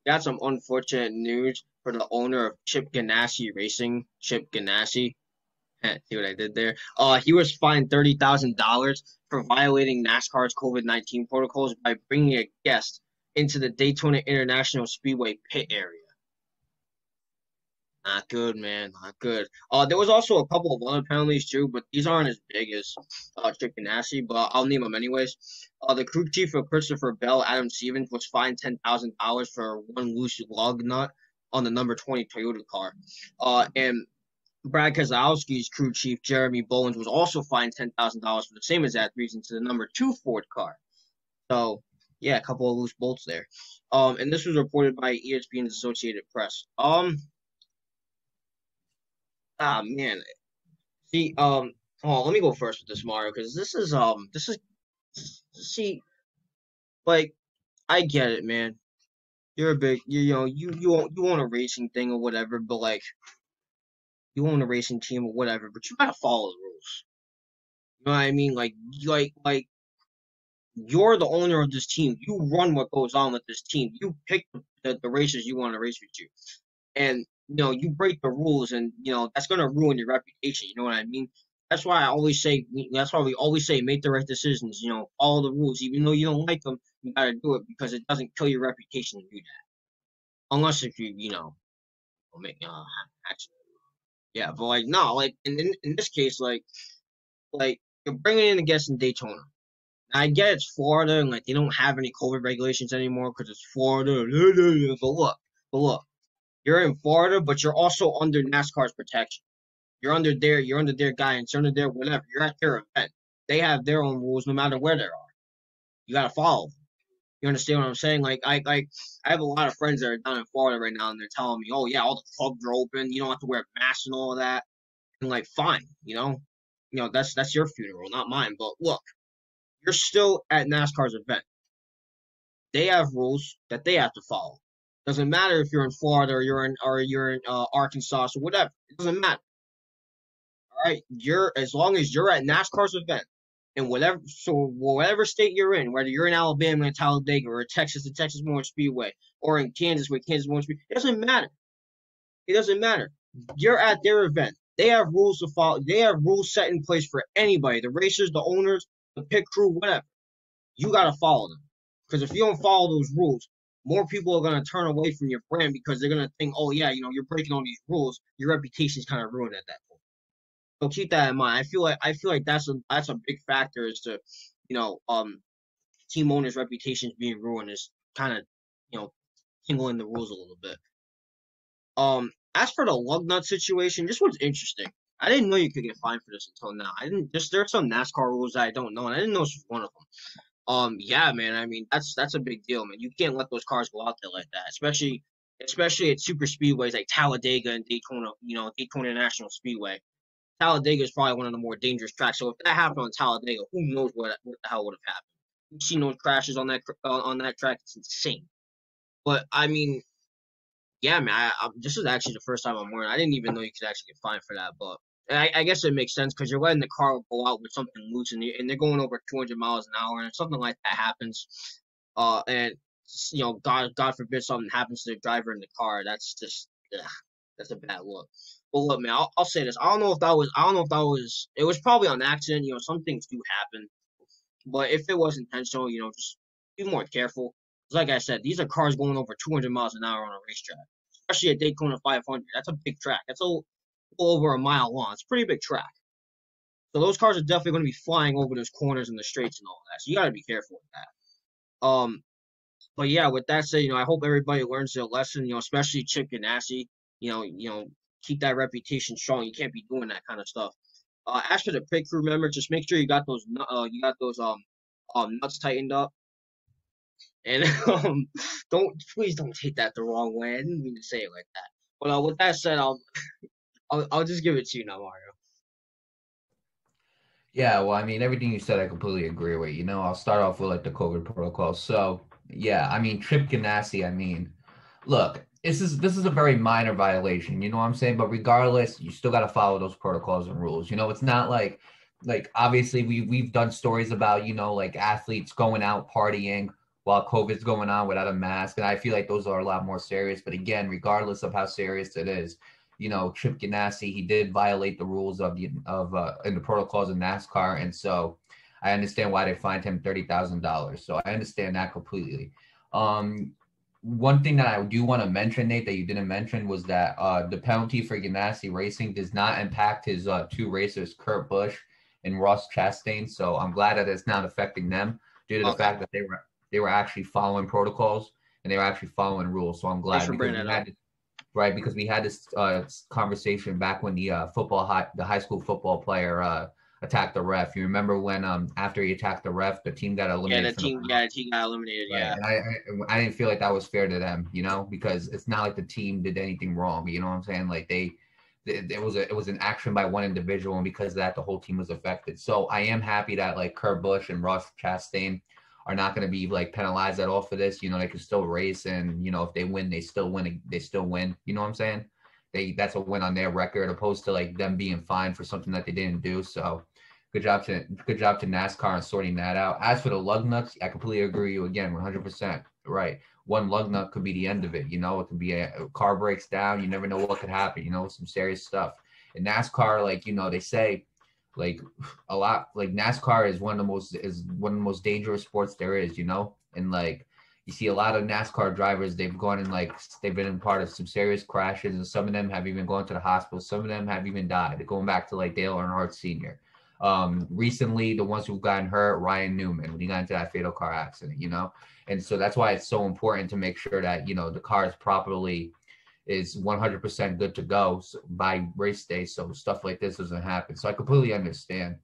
got some unfortunate news for the owner of Chip Ganassi Racing, Chip Ganassi. See what I did there? He was fined $30,000 for violating NASCAR's COVID-19 protocols by bringing a guest into the Daytona International Speedway pit area. Not good, man. Not good. There was also a couple of other penalties too, but these aren't as big as Chip Ganassi, but I'll name them anyways. The crew chief of Christopher Bell, Adam Stevens, was fined $10,000 for one loose lug nut on the number 20 Toyota car. And Brad Keselowski's crew chief, Jeremy Bullins, was also fined $10,000 for the same exact reason to the number 2 Ford car. So, yeah, a couple of loose bolts there. And this was reported by ESPN's Associated Press. Man. See, let me go first with this, Mario, because see, like, I get it, man. You're a big, you own a racing thing or whatever, but like, you own a racing team or whatever, but you gotta follow the rules. You know what I mean? Like, you're the owner of this team. You run what goes on with this team. You pick the racers you want to race with you, and you break the rules, and that's gonna ruin your reputation. You know what I mean? That's why I always say. That's why we always say make the right decisions. Follow the rules, even though you don't like them. You gotta do it because it doesn't kill your reputation to do that, unless if you make accident. Yeah, but like no, like in this case, like you're bringing in a guest in Daytona. I get it's Florida and like they don't have any COVID regulations anymore because it's Florida. But look, you're in Florida, but you're also under NASCAR's protection. You're under their guidance, you're under their whatever. You're at their event. They have their own rules no matter where they are. You gotta follow them. You understand what I'm saying? I have a lot of friends that are down in Florida right now and they're telling me, oh yeah, all the clubs are open, you don't have to wear masks and all of that. And like fine, that's your funeral, not mine. But look, you're still at NASCAR's event. They have rules that they have to follow. Doesn't matter if you're in Florida or you're in Arkansas or whatever. It doesn't matter. All right, you're as long as you're at NASCAR's event and whatever state you're in, whether you're in Alabama and Talladega or Texas the Texas Motor Speedway or in Kansas with Kansas Motor Speedway, it doesn't matter. It doesn't matter. You're at their event. They have rules to follow. They have rules set in place for anybody, the racers, the owners, the pit crew, whatever. You got to follow them. Because if you don't follow those rules, more people are going to turn away from your brand because they're going to think, oh, yeah, you're breaking all these rules. Your reputation is kind of ruined at that point. So keep that in mind. I feel like that's a big factor as to, you know, um, team owners' reputations being ruined is kind of, tingling the rules a little bit. As for the lug nut situation, this one's interesting. I didn't know you could get fined for this until now. I didn't. There's some NASCAR rules that I don't know, and I didn't know this was one of them. Yeah, man. I mean, that's a big deal, man. You can't let those cars go out there like that, especially at super speedways like Talladega and Daytona. Daytona International Speedway. Talladega is probably one of the more dangerous tracks. So if that happened on Talladega, who knows what the hell would have happened? You've seen those crashes on that track. It's insane. But I mean, yeah, man. This is actually the first time I'm wearing. I didn't even know you could actually get fined for that. But I guess it makes sense because you're letting the car go out with something loose and they're going over 200 miles an hour, and if something like that happens, and God forbid something happens to the driver in the car, that's just that's a bad look. But look, man, I'll say this. I don't know if that was. It was probably on accident. Some things do happen, but if it was intentional, just be more careful. 'Cause like I said, these are cars going over 200 miles an hour on a racetrack, especially at Daytona 500. That's a big track. That's a little over a mile long. It's a pretty big track. So those cars are definitely going to be flying over those corners and the straights and all that. So you got to be careful with that. But yeah, with that said, I hope everybody learns their lesson. Especially Chip Ganassi. Keep that reputation strong. You can't be doing that kind of stuff. As for the pit crew member, just make sure you got those nuts tightened up. And please don't take that the wrong way. I didn't mean to say it like that. But with that said, I'll just give it to you now, Mario. Yeah, well, I mean, everything you said, I completely agree with. I'll start off with like the COVID protocol. So, yeah, I mean, Chip Ganassi, I mean, look, this is a very minor violation, you know what I'm saying? But regardless, you still got to follow those protocols and rules. It's not like obviously we've done stories about, like athletes going out partying while COVID's going on without a mask. And I feel like those are a lot more serious. But again, regardless of how serious it is, Chip Ganassi, he did violate the rules of in the protocols of NASCAR, and so I understand why they fined him $30,000. So I understand that completely. One thing that I do want to mention, Nate, that you didn't mention was that the penalty for Ganassi Racing does not impact his two racers, Kurt Busch and Ross Chastain. So I'm glad that it's not affecting them due to the Okay. fact that they were actually following protocols and they were actually following rules. So I'm Thanks glad for because bringing we that up. had right, because we had this conversation back when the the high school football player attacked the ref. You remember when after he attacked the ref, the team got Yeah, eliminated the from the team. playoffs. Yeah, the team got eliminated. Right, Yeah, and I didn't feel like that was fair to them, because it's not like the team did anything wrong. You know what I'm saying? Like it was an action by one individual, and because of that, the whole team was affected. So I am happy that like Kurt Busch and Ross Chastain are not going to be like penalized at all for this. They can still race, and if they win, they still win. They still win. You know what I'm saying? That's a win on their record, opposed to like them being fined for something that they didn't do. So good job to NASCAR on sorting that out. As for the lug nuts, I completely agree with you again, 100%. Right. One lug nut could be the end of it. It could be a car breaks down. You never know what could happen. Some serious stuff. In NASCAR, like they say, like a lot, like NASCAR is one of the most dangerous sports there is. And like you see a lot of NASCAR drivers, they've gone in they've been in part of some serious crashes, and some of them have even gone to the hospital. Some of them have even died. Going back to like Dale Earnhardt Sr. Recently, the ones who've gotten hurt, Ryan Newman, when he got into that fatal car accident, and so that's why it's so important to make sure that the car is 100% good to go by race day, so stuff like this doesn't happen. So I completely understand.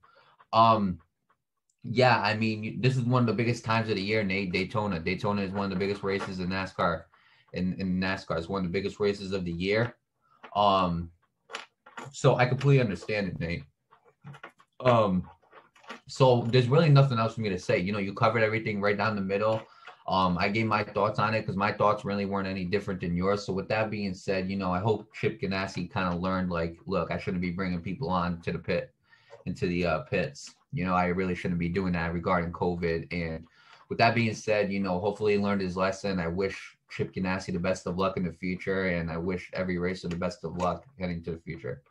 Yeah, I mean, this is one of the biggest times of the year, Nate. Daytona is one of the biggest races in NASCAR. In NASCAR, it's one of the biggest races of the year. So I completely understand it, Nate. So there's really nothing else for me to say. You covered everything right down the middle. I gave my thoughts on it because my thoughts really weren't any different than yours. So with that being said, I hope Chip Ganassi kind of learned, like, look, I shouldn't be bringing people on to the into the pits. I really shouldn't be doing that regarding COVID. And with that being said, hopefully he learned his lesson. I wish Chip Ganassi the best of luck in the future, and I wish every racer the best of luck heading to the future.